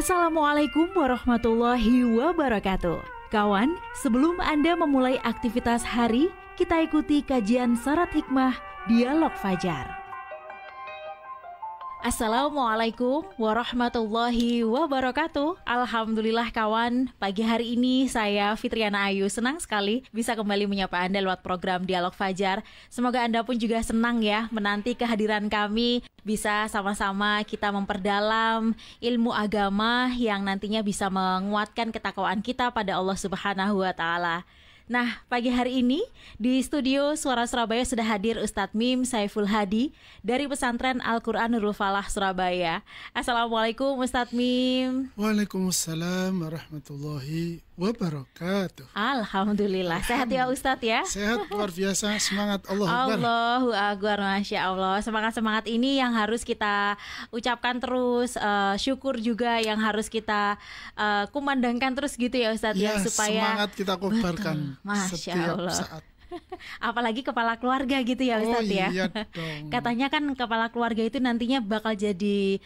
Assalamualaikum warahmatullahi wabarakatuh. Kawan, sebelum Anda memulai aktivitas hari, kita ikuti kajian syarat hikmah Dialog Fajar. Assalamualaikum warahmatullahi wabarakatuh. Alhamdulillah kawan, pagi hari ini saya Fitriana Ayu senang sekali bisa kembali menyapa Anda lewat program Dialog Fajar. Semoga Anda pun juga senang ya menanti kehadiran kami, bisa sama-sama kita memperdalam ilmu agama yang nantinya bisa menguatkan ketakwaan kita pada Allah Subhanahu wa Ta'ala. Nah, pagi hari ini di studio Suara Surabaya sudah hadir Ustadz Mim Saiful Hadi dari Pesantren Al-Quran Nurul Falah Surabaya. Assalamualaikum Ustadz Mim. Waalaikumsalam warahmatullahi wabarakatuh. Alhamdulillah. Sehat ya Ustadz ya? Sehat, luar biasa, semangat. Allahu Akbar. Allahu Akbar, Masya Allah. Semangat-semangat ini yang harus kita ucapkan terus, syukur juga yang harus kita kumandangkan terus gitu ya Ustadz ya, supaya semangat kita kobarkan Masya Allah. saat. Apalagi kepala keluarga gitu ya Ustadz ya. Iya dong. Katanya kan kepala keluarga itu nantinya bakal jadi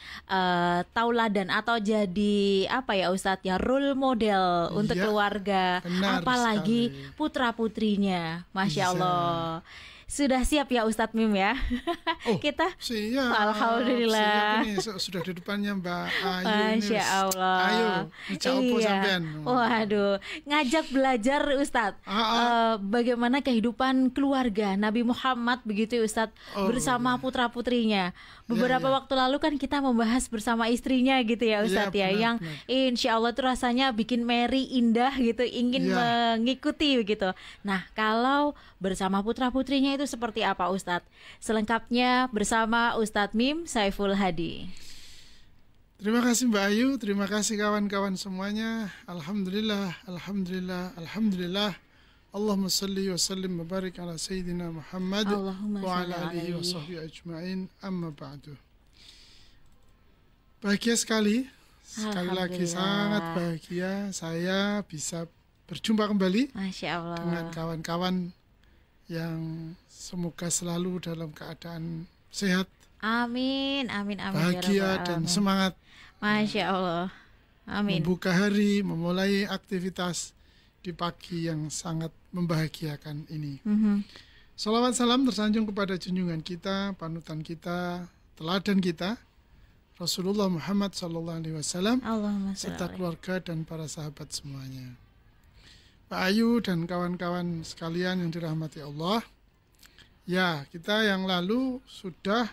tauladan atau jadi apa ya Ustadz ya, role model untuk keluarga, apalagi putra-putrinya. Masya Allah. Sudah siap ya Ustadz Mim ya? Kita siap. Alhamdulillah. Siap ini, sudah di depannya Mbak Ayu. Masya Allah. Ayo, dijawab sampean. Waduh, ngajak belajar Ustadz. Bagaimana kehidupan keluarga Nabi Muhammad begitu Ustadz, bersama putra-putrinya. Beberapa waktu lalu kan kita membahas bersama istrinya gitu ya Ustadz ya, yang insya Allah tuh rasanya bikin merry, indah gitu, ingin mengikuti begitu. Nah, kalau bersama putra-putrinya itu seperti apa Ustadz? Selengkapnya bersama Ustadz Mim Saiful Hadi. Terima kasih Mbak Ayu, terima kasih kawan-kawan semuanya. Alhamdulillah, alhamdulillah, alhamdulillah. Allahumma salli wa sallim wa barik ala Sayyidina Muhammad wa ala alihi wa sahbihi ajma'in, amma ba'du. Bahagia sekali lagi sangat bahagia saya bisa berjumpa kembali Masya Allah. dengan kawan-kawan yang semoga selalu dalam keadaan sehat, amin, amin, amin, bahagia dan semangat. Masya Allah, amin. Membuka hari, memulai aktivitas di pagi yang sangat membahagiakan ini. Salawat salam tersanjung kepada junjungan kita, panutan kita, teladan kita, Rasulullah Muhammad SAW, serta keluarga dan para sahabat semuanya. Pak Ayu dan kawan-kawan sekalian yang dirahmati Allah, ya kita yang lalu sudah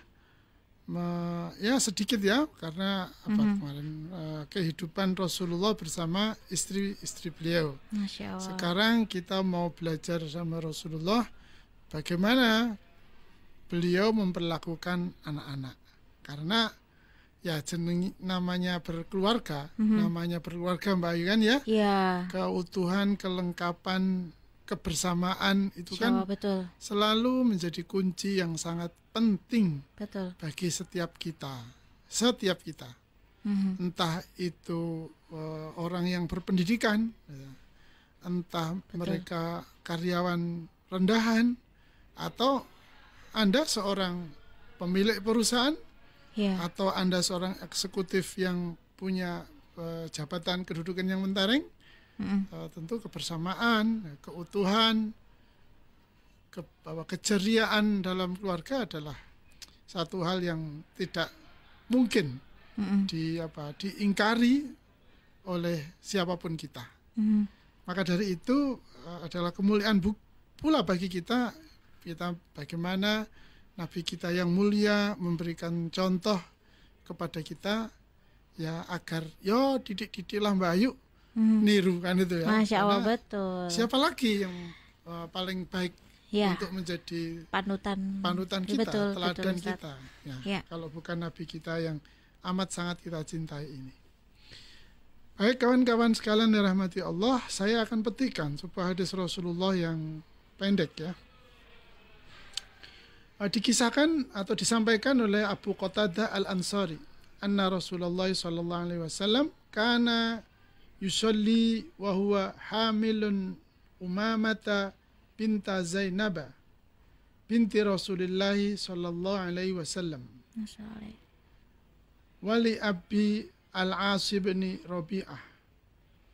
sedikit ya, karena kemarin kehidupan Rasulullah bersama istri-istri beliau. Masya Allah. Sekarang kita mau belajar sama Rasulullah bagaimana beliau memperlakukan anak-anak, karena ya namanya berkeluarga, namanya berkeluarga Mbak Ayu kan ya, keutuhan, kelengkapan, kebersamaan itu kan selalu menjadi kunci yang sangat penting bagi setiap kita. Entah itu orang yang berpendidikan, entah mereka karyawan rendahan, atau Anda seorang pemilik perusahaan, atau Anda seorang eksekutif yang punya jabatan kedudukan yang mentereng. Tentu kebersamaan, keutuhan, keceriaan dalam keluarga adalah satu hal yang tidak mungkin diingkari oleh siapapun kita. Maka dari itu adalah kemuliaan pula bagi kita bagaimana Nabi kita yang mulia memberikan contoh kepada kita, ya agar didik-didiklah Mbak Ayu, niru kan itu ya. Masya Allah. Karena betul. Siapa lagi yang paling baik untuk menjadi panutan kita, teladan kita. Kalau bukan Nabi kita yang amat sangat kita cintai ini. Baik kawan-kawan sekalian dirahmati Allah, saya akan petikan sebuah hadis Rasulullah yang pendek ya. Dikisahkan atau disampaikan oleh Abu Qatadah Al-Ansari, anna Rasulullah sallallahu alaihi wasallam kana yusalli wa huwa hamilun Umamata binta Zainab binti Rasulullah sallallahu alaihi wasallam. Wali abi Al-As ibni Rabi'ah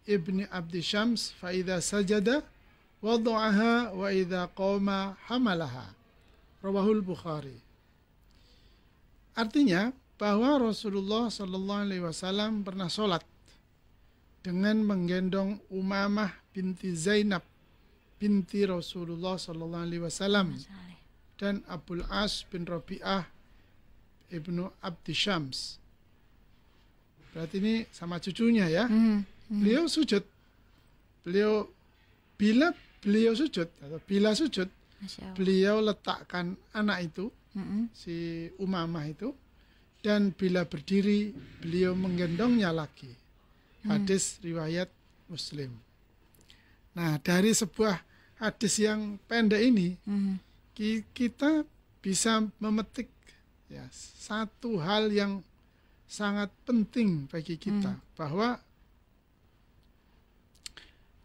ibni Abdi Syams fa idza sajada wada'aha wa idza qama hamalaha. Rawahul Bukhari. Artinya bahwa Rasulullah Shallallahu Alaihi Wasallam pernah sholat dengan menggendong Umamah binti Zainab binti Rasulullah Shallallahu Alaihi Wasallam dan Abul As bin Rabi'ah ibnu Abdi Syams. Berarti ini sama cucunya ya. Beliau sujud. Bila beliau sujud atau bila sujud, beliau letakkan anak itu, si Umamah itu, dan bila berdiri beliau menggendongnya lagi. Hadis riwayat Muslim. Nah, dari sebuah hadis yang pendek ini, kita bisa memetik ya satu hal yang sangat penting bagi kita, bahwa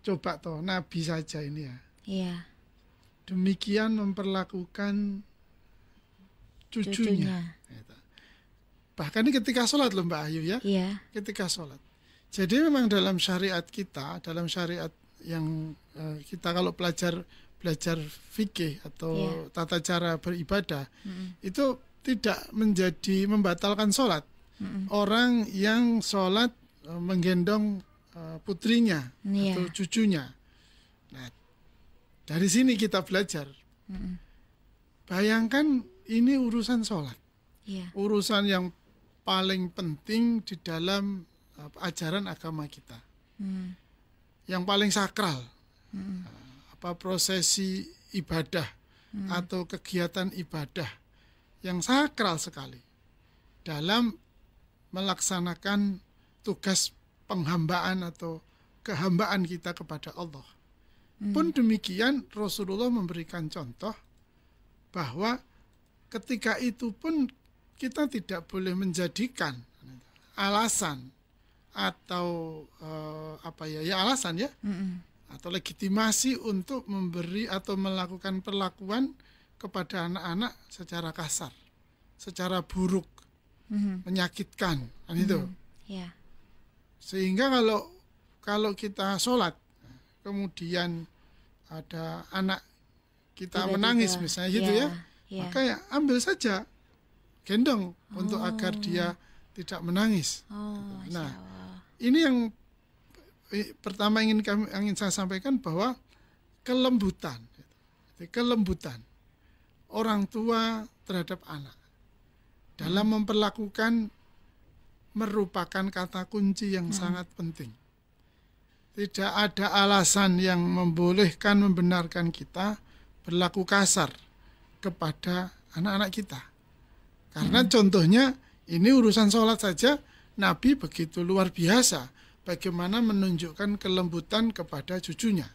coba toh Nabi saja ini ya, demikian memperlakukan cucunya. Bahkan ini ketika sholat loh Mbak Ayu ya, ketika sholat. Jadi memang dalam syariat kita, dalam syariat yang kita kalau belajar fikih atau tata cara beribadah, itu tidak menjadi membatalkan sholat. Orang yang sholat menggendong putrinya atau cucunya. Nah, dari sini kita belajar. Bayangkan ini urusan sholat, urusan yang paling penting di dalam ajaran agama kita, yang paling sakral, prosesi ibadah atau kegiatan ibadah yang sakral sekali dalam melaksanakan tugas penghambaan atau kehambaan kita kepada Allah. Pun demikian Rasulullah memberikan contoh bahwa ketika itu pun kita tidak boleh menjadikan alasan atau alasan ya, atau legitimasi untuk memberi atau melakukan perlakuan kepada anak-anak secara kasar, secara buruk, menyakitkan, kan itu. Sehingga kalau kita sholat, kemudian ada anak kita menangis misalnya gitu ya, maka ya ambil saja, gendong untuk agar dia tidak menangis. Nah, ini yang pertama ingin saya sampaikan, bahwa kelembutan orang tua terhadap anak dalam memperlakukan merupakan kata kunci yang sangat penting. Tidak ada alasan yang membenarkan kita berlaku kasar kepada anak-anak kita. Karena contohnya ini urusan sholat saja, Nabi begitu luar biasa bagaimana menunjukkan kelembutan kepada cucunya.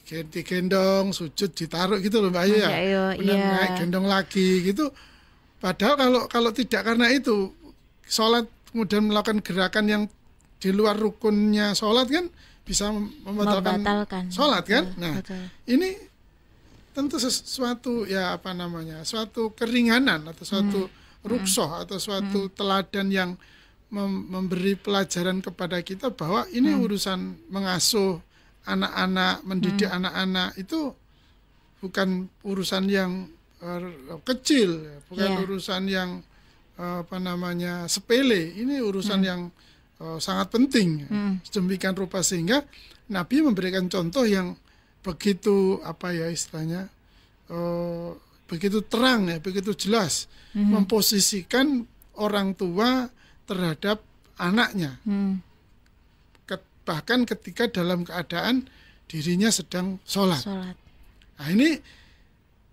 Digendong, sujud, ditaruh gitu loh Mbak Ayu ya. Naik gendong lagi gitu. Padahal kalau tidak karena itu, sholat kemudian melakukan gerakan yang di luar rukunnya sholat kan bisa membatalkan sholat kan. Nah, ini tentu sesuatu suatu keringanan atau suatu ruksoh atau suatu teladan yang memberi pelajaran kepada kita bahwa ini urusan mengasuh anak-anak, mendidik anak-anak itu bukan urusan yang kecil, bukan urusan yang sepele. Ini urusan yang sangat penting. Sedemikian rupa sehingga Nabi memberikan contoh yang begitu istilahnya begitu terang ya, begitu jelas memposisikan orang tua terhadap anaknya. Bahkan ketika dalam keadaan dirinya sedang sholat. Nah, ini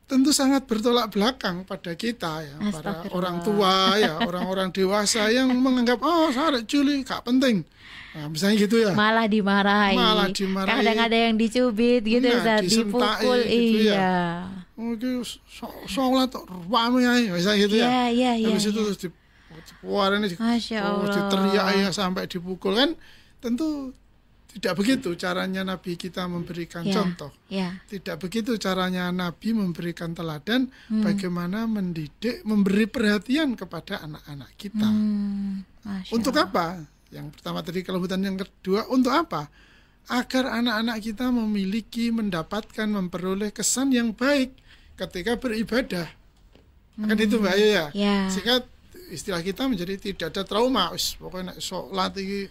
tentu sangat bertolak belakang pada kita ya, para orang tua ya, orang-orang dewasa yang menganggap saya Juli gak penting. Nah, misalnya gitu ya. Malah dimarahi. Kadang ada yang dicubit gitu, dipukul gitu ya. Sholat rame aja misalnya gitu ya. Habis itu terus diteriak ya sampai dipukul kan, tentu Tidak begitu caranya Nabi kita memberikan contoh. Tidak begitu caranya Nabi memberikan teladan bagaimana mendidik, memberi perhatian kepada anak-anak kita. Untuk apa? Yang pertama tadi kelembutan, yang kedua untuk apa? Agar anak-anak kita mendapatkan, memperoleh kesan yang baik ketika beribadah. Kan itu Mbak Ayu ya. Sehingga istilah kita menjadi tidak ada trauma. Pokoknya sholat ini,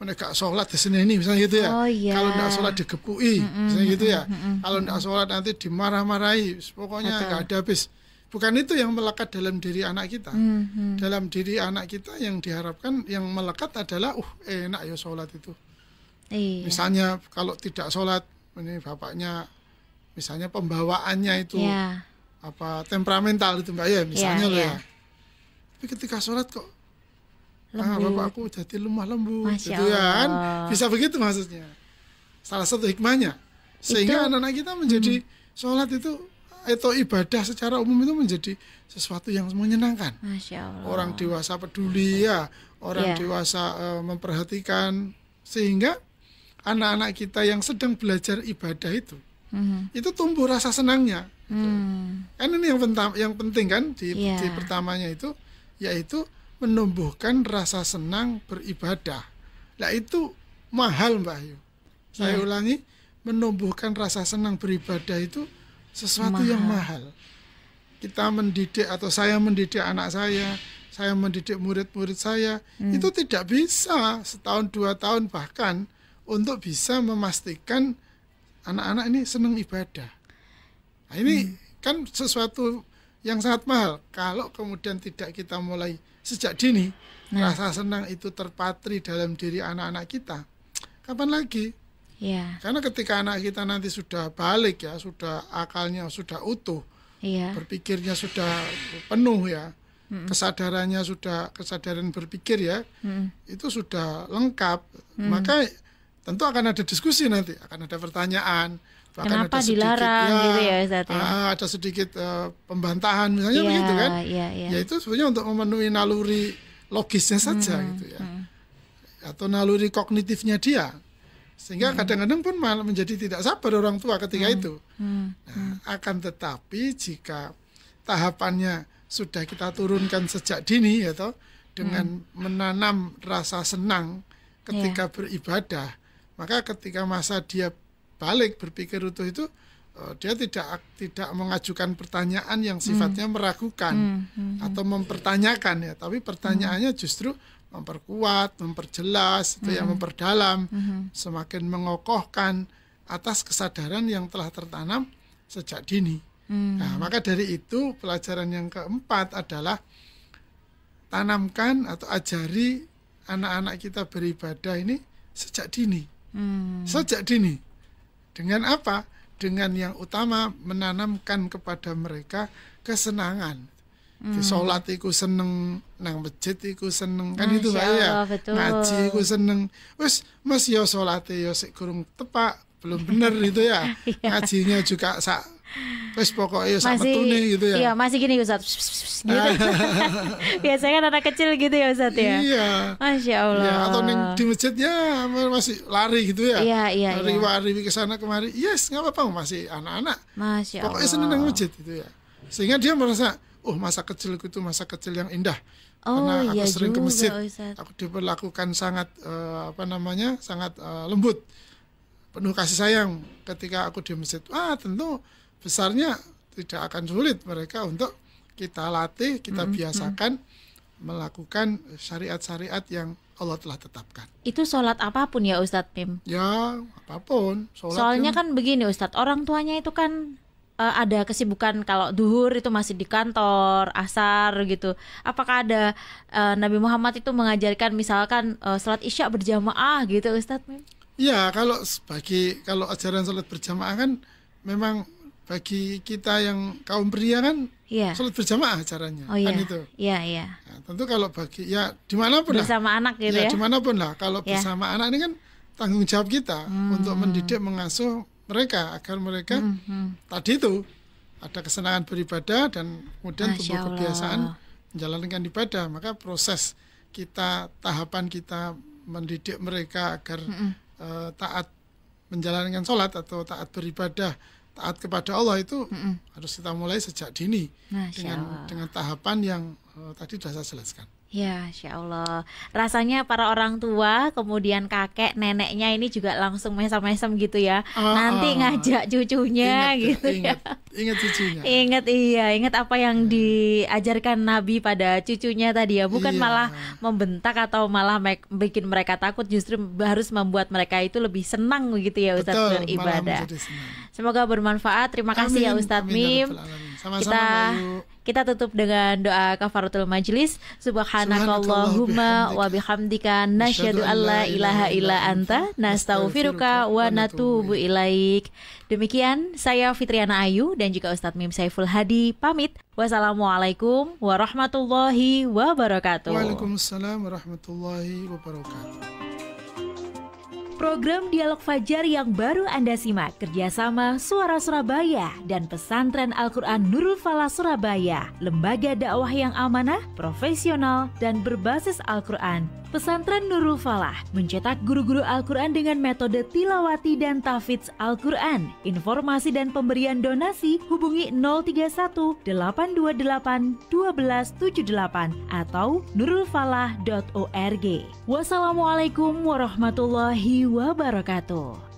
gak sholat di sini ini misalnya gitu ya. Kalau tidak sholat digepui misalnya gitu ya. Kalau tidak sholat nanti dimarah-marahi. Pokoknya gak ada habis. Bukan itu yang melekat dalam diri anak kita. Dalam diri anak kita yang diharapkan, yang melekat adalah enak ya sholat itu. Misalnya kalau tidak sholat, ini bapaknya misalnya pembawaannya itu temperamental itu Mbak ya misalnya loh ya. Tapi ketika sholat kok bapakku jadi lemah lembut gitu ya kan, bisa begitu maksudnya. Salah satu hikmahnya sehingga anak-anak kita menjadi sholat itu atau ibadah secara umum itu menjadi sesuatu yang menyenangkan. Orang dewasa peduli ya, orang dewasa memperhatikan, sehingga anak-anak kita yang sedang belajar ibadah itu tumbuh rasa senangnya. Kan ini yang penting kan di pertamanya itu, yaitu menumbuhkan rasa senang beribadah. Nah itu mahal Mbak Ayu. Saya ulangi, menumbuhkan rasa senang beribadah itu sesuatu yang mahal. Kita mendidik atau saya mendidik anak saya mendidik murid-murid saya, itu tidak bisa setahun 2 tahun bahkan untuk bisa memastikan anak-anak ini senang ibadah. Nah, ini kan sesuatu yang sangat mahal. Kalau kemudian tidak kita mulai sejak dini, rasa senang itu terpatri dalam diri anak-anak kita, kapan lagi? Karena ketika anak kita nanti sudah balik ya, sudah akalnya sudah utuh, berpikirnya sudah penuh ya, kesadaran berpikir ya, itu sudah lengkap, maka tentu akan ada diskusi nanti, akan ada pertanyaan, bahkan kenapa ada sedikit, dilarang gitu ya Ustaz ya? Ada sedikit pembantahan misalnya begitu kan. Ya itu sebenarnya untuk memenuhi naluri logisnya saja gitu ya. Atau naluri kognitifnya dia. Sehingga kadang-kadang pun malah menjadi tidak sabar orang tua ketika itu. Nah, akan tetapi jika tahapannya sudah kita turunkan sejak dini ya toh, dengan menanam rasa senang ketika beribadah, maka ketika masa dia balik berpikir utuh itu, dia tidak mengajukan pertanyaan yang sifatnya meragukan atau mempertanyakan ya, tapi pertanyaannya justru memperkuat, memperjelas, itu yang memperdalam, semakin mengokohkan atas kesadaran yang telah tertanam sejak dini. Nah, maka dari itu pelajaran yang keempat adalah tanamkan atau ajari anak-anak kita beribadah ini sejak dini. Sejak dini. Dengan apa? Dengan yang utama menanamkan kepada mereka kesenangan. Di sholat iku seneng, nang masjid iku seneng, kan itu Mbak ya. Ngaji iku seneng. Wes Mas yo salate yo sik kurang tepak, belum bener itu ya. Ngajinya juga wes pokoknya sak metune gitu ya. Iya, masih gini Ustaz. Gitu. Biasanya kan anak kecil gitu ya Ustaz ya. Iya. Masya Allah. Ya, atau di masjid ya masih lari gitu ya. Iya. Lari ke sana kemari. Yes, enggak apa-apa, masih anak-anak. Masya Allah. Pokoknya seneng masjid gitu ya. Sehingga dia merasa masa kecilku itu masa kecil yang indah. Karena aku sering ke masjid, aku diperlakukan sangat sangat lembut, penuh kasih sayang ketika aku di masjid. Tentu besarnya tidak akan sulit mereka untuk kita latih, kita biasakan melakukan syariat-syariat yang Allah telah tetapkan. Itu sholat apapun ya Ustadz Pim? Ya apapun. Soalnya kan begini Ustadz, orang tuanya itu kan ada kesibukan, kalau duhur itu masih di kantor, asar gitu. Apakah ada Nabi Muhammad itu mengajarkan misalkan salat isya berjamaah gitu Ustadz? Iya, kalau ajaran salat berjamaah kan memang bagi kita yang kaum pria kan salat berjamaah acaranya. Kan itu. Iya. Nah, tentu kalau bagi dimanapun bersama anak gitu ya. Dimanapun lah. Kalau bersama anak ini kan tanggung jawab kita untuk mendidik, mengasuh mereka agar mereka tadi itu ada kesenangan beribadah dan kemudian tumbuh kebiasaan menjalankan ibadah. Maka proses kita, tahapan kita mendidik mereka agar taat menjalankan sholat atau taat beribadah, taat kepada Allah itu harus kita mulai sejak dini dengan tahapan yang tadi sudah saya jelaskan. Ya, Masya Allah. Rasanya para orang tua, kemudian kakek, neneknya ini juga langsung mesem-mesem gitu ya. Nanti ngajak cucunya gitu ya. Ingat cucunya. Ingat apa yang diajarkan Nabi pada cucunya tadi ya. Bukan malah membentak atau malah bikin mereka takut, justru harus membuat mereka itu lebih senang begitu ya Ustadz beribadah. Semoga bermanfaat. Terima kasih ya Ustadz Mim. Kita tutup dengan doa kafaratul majlis. Subhanakallahumma wa bihamdika nasyhadu an la ilaha illa anta nastaghfiruka wa natubu ilaik. Demikian saya Fitriana Ayu dan juga Ustadz Mim Saiful Hadi pamit. Wassalamualaikum warahmatullahi wabarakatuh. Waalaikumsalam warahmatullahi wabarakatuh. Program Dialog Fajar yang baru Anda simak kerjasama Suara Surabaya dan Pesantren Al-Quran Nurul Falah Surabaya, lembaga dakwah yang amanah, profesional, dan berbasis Al-Quran. Pesantren Nurul Falah mencetak guru-guru Al-Quran dengan metode tilawati dan tahfidz Al-Quran. Informasi dan pemberian donasi hubungi 031 828 1278 atau nurulfalah.org. Wassalamualaikum warahmatullahi wabarakatuh.